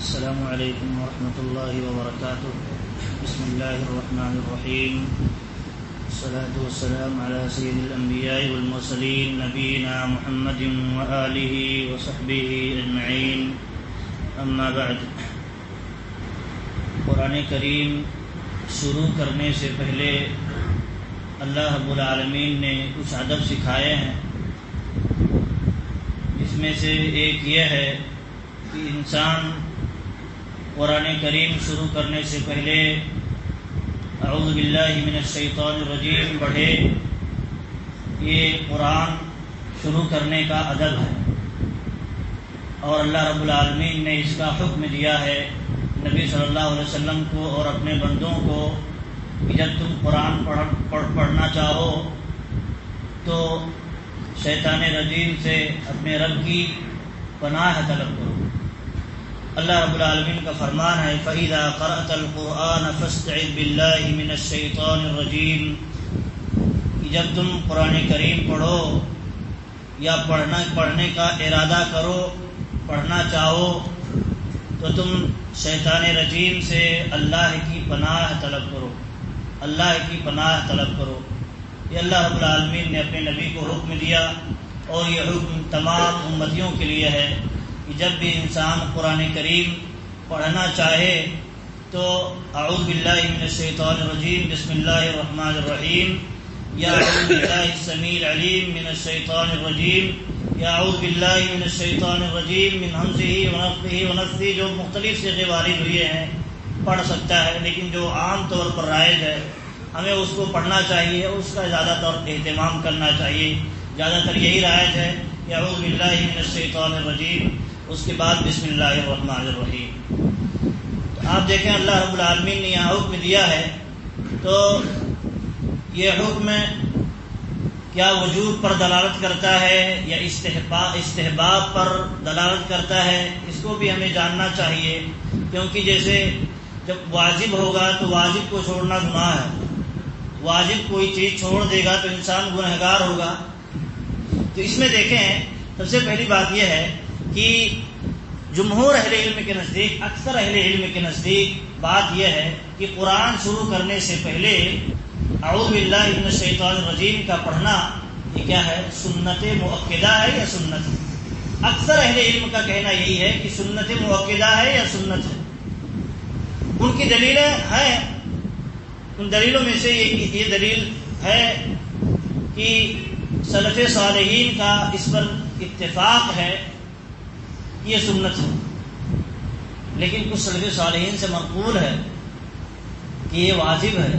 السلام علیکم ورحمۃ اللہ وبرکاتہ. بسم اللہ الرحمن الرحیم. الصلاة والسلام علی سید الانبیاء والمرسلین نبینا محمد وآلہ وصحبہ اجمعین. اما بعد. قرآن کریم شروع کرنے سے پہلے اللہ رب العالمین نے کچھ ادب سکھائے ہیں، جس میں سے ایک یہ ہے کہ انسان قرآن کریم شروع کرنے سے پہلے اعوذ باللہ من الشیطان الرجیم پڑھے. یہ قرآن شروع کرنے کا ادب ہے، اور اللہ رب العالمین نے اس کا حکم دیا ہے نبی صلی اللہ علیہ وسلم کو اور اپنے بندوں کو کہ جب تم قرآن پڑھنا چاہو تو شیطان رجیم سے اپنے رب کی پناہ طلب کرو. اللہ رب العالمین کا فرمان ہے فَإِذَا قَرَأْتَ الْقُرْآنَ فَاسْتَعِذْ بِاللَّهِ مِنَ الشَّيْطَانِ الرَّجِيمِ. کہ جب تم قرآن کریم پڑھو یا پڑھنے کا ارادہ کرو، پڑھنا چاہو، تو تم شیطان رجیم سے اللہ کی پناہ طلب کرو، اللہ کی پناہ طلب کرو. یہ اللہ رب العالمین نے اپنے نبی کو حکم دیا، اور یہ حکم تمام امتیوں کے لیے ہے کہ جب بھی انسان قرآن کریم پڑھنا چاہے تو اعوذ باللہ من الشیطان الرجیم بسم اللہ الرحمن الرحیم، یا اعوذ باللہ السمیع العلیم من الشیطان الرجیم، یا اعوذ باللہ من الشیطان الرجیم من ہمزہ ونفخہ ونفثہ، جو مختلف صیغے وارد ہوئے ہیں پڑھ سکتا ہے، لیکن جو عام طور پر رائج ہے ہمیں اس کو پڑھنا چاہیے، اس کا زیادہ تر اہتمام کرنا چاہیے. زیادہ تر یہی رائج ہے کہ اعوذ باللہ من الشیطان الرجیم، اس کے بعد بسم اللہ الرحمن الرحیم. تو آپ دیکھیں اللہ رب العالمین نے یہاں حکم دیا ہے، تو یہ حکم کیا وجوب پر دلالت کرتا ہے یا استحباب پر دلالت کرتا ہے، اس کو بھی ہمیں جاننا چاہیے. کیونکہ جیسے جب واجب ہوگا تو واجب کو چھوڑنا گناہ ہے، واجب کوئی چیز چھوڑ دے گا تو انسان گنہگار ہوگا. تو اس میں دیکھیں سب سے پہلی بات یہ ہے کہ جمہور اہل علم کے نزدیک، اکثر اہل علم کے نزدیک بات یہ ہے کہ قرآن شروع کرنے سے پہلے اعوذ باللہ من الشیطان الرجیم کا پڑھنا یہ کیا ہے، سنت مؤکدہ ہے یا سنت ہے. اکثر اہل علم کا کہنا یہی ہے کہ سنت مؤکدہ ہے یا سنت ہے. ان کی دلیلیں ہیں، ان دلیلوں میں سے یہ دلیل ہے کہ سلف صالحین کا اس پر اتفاق ہے کہ یہ سنت ہے، لیکن کچھ سلف صالحین سے منقول ہے کہ یہ واجب ہے.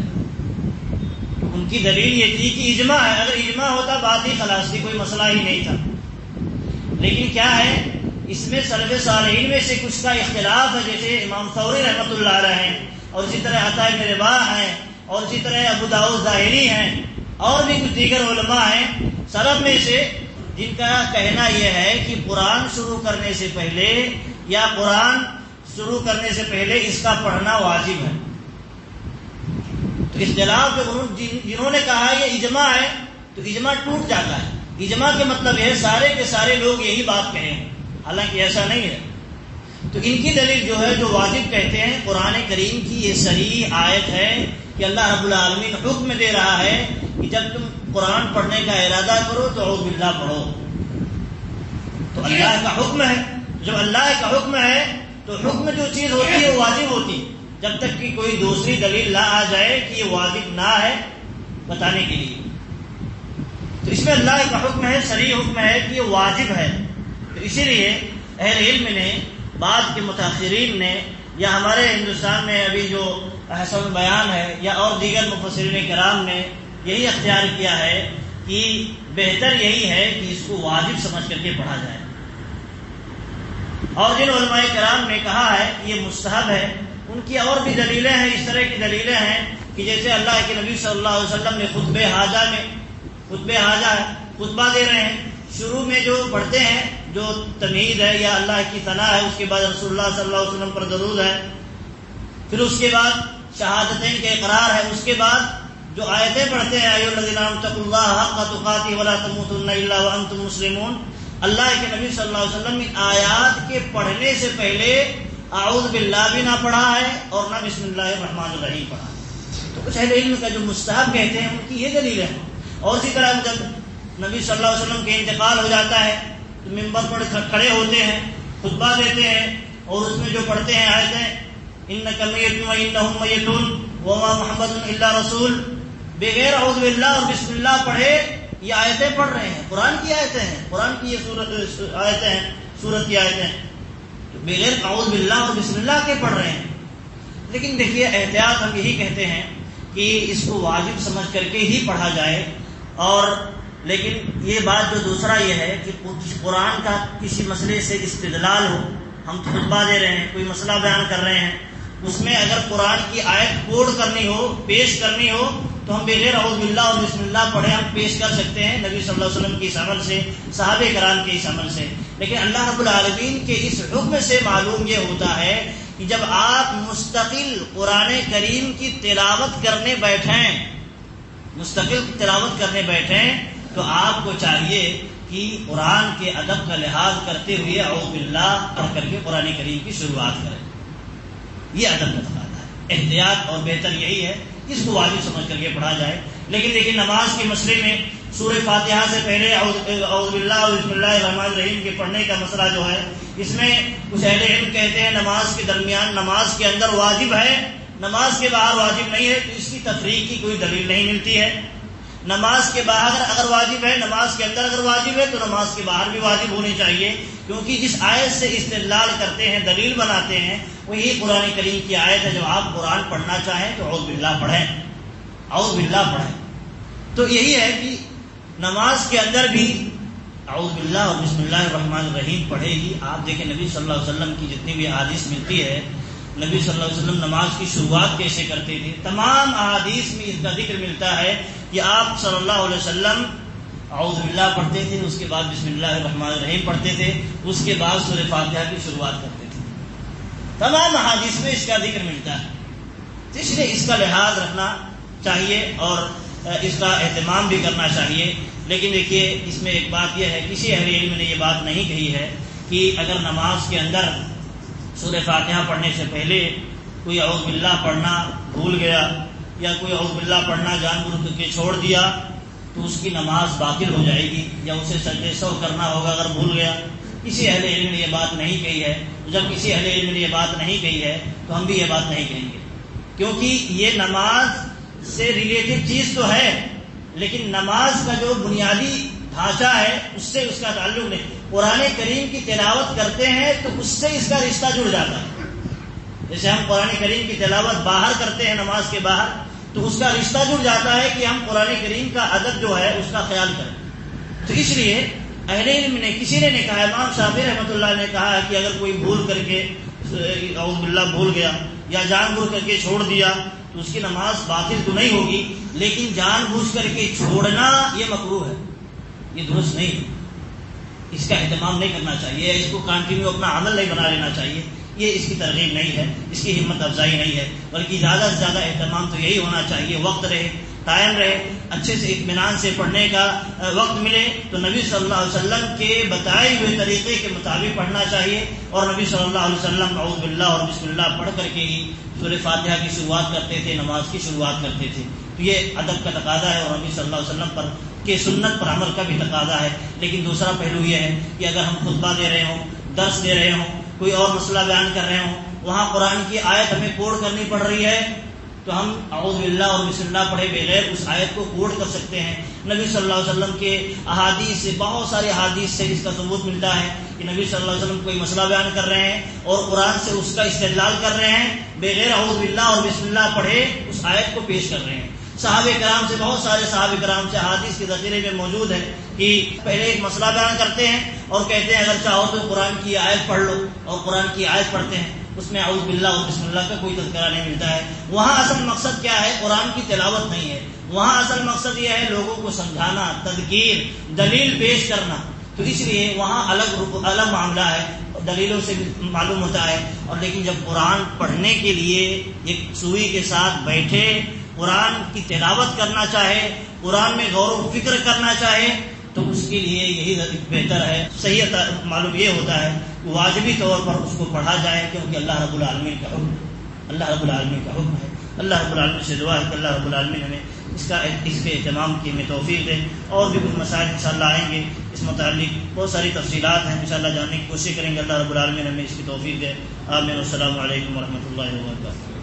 ان کی دلیل یہ تھی کہ اجماع ہے، اگر اجماع ہوتا بات ہی خلاص تھی، کوئی مسئلہ ہی نہیں تھا. لیکن کیا ہے، اس میں سلف صالحین میں سے کچھ کا اختلاف ہے، جیسے امام ثوری رحمۃ اللہ علیہ ہیں، اور اسی طرح عطاء بن رباح ہیں، اور اسی طرح ابو داؤد ظاہری ہیں، اور بھی کچھ دیگر علماء ہیں سلف میں سے، جن کا کہنا یہ ہے کہ قرآن شروع کرنے سے پہلے یا قرآن شروع کرنے سے پہلے اس کا پڑھنا واجب ہے. تو اختلاف جنہوں نے کہا یہ اجماع ہے، تو اجماع ٹوٹ جاتا ہے. اجماع کے مطلب ہے سارے کے سارے لوگ یہی بات کہیں، حالانکہ ایسا نہیں ہے. تو ان کی دلیل جو ہے، جو واجب کہتے ہیں، قرآن کریم کی یہ صریح آیت ہے کہ اللہ رب العالمین حکم دے رہا ہے کہ جب تم قرآن پڑھنے کا ارادہ کرو تو اعوذ باللہ پڑھو. تو اللہ کا حکم ہے، جب اللہ کا حکم ہے تو حکم جو چیز ہوتی ہے وہ واجب ہوتی ہے، جب تک کہ کوئی دوسری دلیل نہ آ جائے کہ یہ واجب نہ ہے بتانے کے لیے. تو اس میں اللہ کا حکم ہے، صریح حکم ہے کہ یہ واجب ہے. تو اسی لیے اہل علم نے، بعد کے متاخرین نے، یا ہمارے ہندوستان میں ابھی جو احسن البیان ہے یا اور دیگر مفسرین کرام نے یہی اختیار کیا ہے کہ بہتر یہی ہے کہ اس کو واجب سمجھ کر کے پڑھا جائے. اور جن علماء کرام نے کہا ہے کہ یہ مستحب ہے، ان کی اور بھی دلیلیں ہیں. اس طرح کی دلیلیں ہیں کہ جیسے اللہ کے نبی صلی اللہ علیہ وسلم نے خطبہ دے رہے ہیں، شروع میں جو پڑھتے ہیں جو تمہید ہے یا اللہ کی ثنا ہے، اس کے بعد رسول اللہ صلی اللہ علیہ وسلم پر درود ہے، پھر اس کے بعد شہادتین کے اقرار ہے، اس کے بعد جو آیتیں پڑھتے ہیں ایھا الذین آمنوا اتقوا اللہ حق تقاتہ ولا تموتن الا وانتم مسلمون. اللہ کے نبی صلی اللہ علیہ وسلم ان آیات کے پڑھنے سے پہلے اعوذ باللہ بھی نہ پڑھا ہے اور نہ بسم اللہ الرحمن الرحیم پڑھا ہے. تو کچھ اہل علم کا جو مستحب کہتے ہیں ان کی یہ دلیل ہے. اور اسی طرح جب نبی صلی اللہ علیہ وسلم کے انتقال ہو جاتا ہے تو ممبر پر کھڑے ہوتے ہیں، خطبہ دیتے ہیں اور اس میں جو پڑھتے ہیں آیتیں انک میت وانہم میتون وما محمد الا رسول، بغیر اعوذ باللہ اور بسم اللہ پڑھے یہ آیتیں پڑھ رہے ہیں، قرآن کی آیتیں ہیں، قرآن کی یہ آیتیں ہیں، سورت کی آیتیں ہیں، بغیر اعوذ باللہ اور بسم اللہ کے پڑھ رہے ہیں. لیکن دیکھیے احتیاط ہم یہی کہتے ہیں کہ اس کو واجب سمجھ کر کے ہی پڑھا جائے. اور لیکن یہ بات جو دوسرا یہ ہے کہ قرآن کا کسی مسئلے سے استدلال ہو، ہم خطبہ دے رہے ہیں، کوئی مسئلہ بیان کر رہے ہیں، اس میں اگر قرآن کی آیت کوڈ کرنی ہو، پیش کرنی ہو، تو ہم بغیر اعوذ باللہ اور بسم اللہ پڑھے ہم پیش کر سکتے ہیں نبی صلی اللہ علیہ وسلم کی اس عمل سے، صحابہ کرام کے اس عمل سے. لیکن اللہ رب العالمین کے اس حکم سے معلوم یہ ہوتا ہے کہ جب آپ مستقل قرآن کریم کی تلاوت کرنے بیٹھیں، مستقل تلاوت کرنے بیٹھیں، تو آپ کو چاہیے کہ قرآن کے ادب کا لحاظ کرتے ہوئے اعوذ باللہ پڑھ کر کے قرآن کریم کی شروعات کریں. یہ ادب کا تقاضا ہے. احتیاط اور بہتر یہی ہے اس کو واجب سمجھ کر کے پڑھا جائے. لیکن دیکھیں نماز کے مسئلے میں سورہ فاتحہ سے پہلے اعوذ باللہ اور بسم اللہ الرحمن الرحیم کے پڑھنے کا مسئلہ جو ہے، اس میں کچھ اہل علم کہتے ہیں نماز کے درمیان، نماز کے اندر واجب ہے، نماز کے باہر واجب نہیں ہے. تو اس کی تفریق کی کوئی دلیل نہیں ملتی ہے. نماز کے باہر اگر واجب ہے، نماز کے اندر اگر واجب ہے تو نماز کے باہر بھی واجب ہونی چاہیے. کیونکہ جس آیت سے استدلال کرتے ہیں، دلیل بناتے ہیں، وہ یہی قرآن کریم کی آیت ہے. جب آپ قرآن پڑھنا چاہیں تو اعوذ باللہ پڑھیں، اعوذ باللہ پڑھیں. تو یہی ہے کہ نماز کے اندر بھی اعوذ باللہ اور بسم اللہ الرحمن الرحیم پڑھے گی. آپ دیکھیں نبی صلی اللہ علیہ وسلم کی جتنی بھی احادیث ملتی ہے، نبی صلی اللہ علیہ وسلم نماز کی شروعات کیسے کرتے تھے، تمام احادیث میں اس کا ذکر ملتا ہے کہ آپ صلی اللہ علیہ وسلم اعوذ باللہ پڑھتے تھے، اس کے بعد بسم اللہ الرحمن الرحیم پڑھتے تھے، اس کے بعد سورہ فاتحہ کی شروعات کرتے تھے. تمام احادیث میں اس کا ذکر ملتا ہے. اس لیے اس کا لحاظ رکھنا چاہیے اور اس کا اہتمام بھی کرنا چاہیے. لیکن دیکھیے اس میں ایک بات یہ ہے، کسی اہل علم نے یہ بات نہیں کہی ہے کہ اگر نماز کے اندر سورہ فاتحہ پڑھنے سے پہلے کوئی اعوذ باللہ پڑھنا بھول گیا یا کوئی اعوذ باللہ پڑھنا جان بوجھ کے چھوڑ دیا تو اس کی نماز باطل ہو جائے گی یا اسے سجدے سہو کرنا ہوگا اگر بھول گیا. کسی اہل علم نے یہ بات نہیں کہی ہے. جب کسی اہل علم نے یہ بات نہیں کہی ہے تو ہم بھی یہ بات نہیں کہیں گے، کیونکہ یہ نماز سے ریلیٹڈ چیز تو ہے، لیکن نماز کا جو بنیادی ڈھانچہ ہے اس سے اس کا تعلق نہیں. قرآن کریم کی تلاوت کرتے ہیں تو اس سے اس کا رشتہ جڑ جاتا ہے. جیسے ہم قرآن کریم کی تلاوت باہر کرتے ہیں نماز کے باہر، تو اس کا رشتہ جڑ جاتا ہے کہ ہم قرآن کریم کا ادب جو ہے اس کا خیال کریں. تو اس لیے اہل علم نے کسی نے کہا، امام شافعی رحمۃ اللہ نے کہا کہ اگر کوئی بھول کر کے اعوذ باللہ بھول گیا یا جان بوجھ کر کے چھوڑ دیا تو اس کی نماز باطل تو نہیں ہوگی، لیکن جان بوجھ کر کے چھوڑنا یہ مکروہ ہے، یہ درست نہیں ہے. اس کا اہتمام نہیں کرنا چاہیے، اس کو کنٹینیو اپنا عمل نہیں بنا لینا چاہیے. یہ اس کی ترغیب نہیں ہے، اس کی ہمت افزائی نہیں ہے، بلکہ زیادہ سے زیادہ اہتمام تو یہی ہونا چاہیے، وقت رہے، ٹائم رہے، اچھے سے اطمینان سے پڑھنے کا وقت ملے تو نبی صلی اللہ علیہ وسلم کے بتائے ہوئے طریقے کے مطابق پڑھنا چاہیے. اور نبی صلی اللہ علیہ وسلم اعوذ باللہ اور بسم اللہ پڑھ کر کے ہی سورہ فاتحہ کی شروعات کرتے تھے، نماز کی شروعات کرتے تھے. تو یہ ادب کا تقاضا ہے اور نبی صلی اللہ علیہ وسلم پر کے سنت پر عمل کا بھی تقاضا ہے. لیکن دوسرا پہلو یہ ہے کہ اگر ہم خطبہ دے رہے ہوں، درس دے رہے ہوں، کوئی اور مسئلہ بیان کر رہے ہوں، وہاں قرآن کی آیت ہمیں کوڈ کرنی پڑ رہی ہے تو ہم اعوذ باللہ اور بسم اللہ پڑھے بغیر اس آیت کو کوڈ کر سکتے ہیں. نبی صلی اللہ علیہ وسلم کے احادیث سے، بہت سارے احادیث سے اس کا ثبوت ملتا ہے کہ نبی صلی اللہ علیہ وسلم کوئی مسئلہ بیان کر رہے ہیں اور قرآن سے اس کا استدلال کر رہے ہیں، بغیر اعوذ باللہ اور بسم اللہ پڑھے اس آیت کو پیش کر رہے ہیں. صحابہ کرام سے، بہت سارے صحابہ کرام سے احادیث کے ذخیرے میں موجود ہے کہ پہلے ایک مسئلہ بیان کرتے ہیں اور کہتے ہیں اگر چاہو تو قرآن کی آیت پڑھ لو، اور قرآن کی آیت پڑھتے ہیں، اس میں اعوذ باللہ اور بسم اللہ کا کوئی تذکرہ نہیں ملتا ہے. وہاں اصل مقصد کیا ہے؟ قرآن کی تلاوت نہیں ہے، وہاں اصل مقصد یہ ہے لوگوں کو سمجھانا، تذکیر، دلیل پیش کرنا. تو اس لیے وہاں الگ معاملہ ہے، دلیلوں سے معلوم ہوتا ہے. اور لیکن جب قرآن پڑھنے کے لیے ایک سوئی کے ساتھ بیٹھے، قرآن کی تلاوت کرنا چاہے، قرآن میں غور و فکر کرنا چاہے، تو اس کے لیے یہی بہتر ہے. صحیح معلوم یہ ہوتا ہے کہ واجبی طور پر اس کو پڑھا جائے، کیونکہ اللہ رب العالمین کا حکم ہے، اللہ رب العالمین کا حکم ہے۔ اللہ رب العالمین سے دعا ہے کہ اللہ رب العالمین ہمیں اس کے اہتمام کی ہمیں توفیق دے۔ اور بھی کچھ مسائل انشاءاللہ آئیں گے، اس متعلق بہت ساری تفصیلات ہیں، انشاءاللہ جاننے کی کوشش کریں گے۔ اللہ رب العالمین ہمیں اس کی توفیق دے۔ آمین۔ السلام علیکم ورحمۃ اللہ وبرکاتہ۔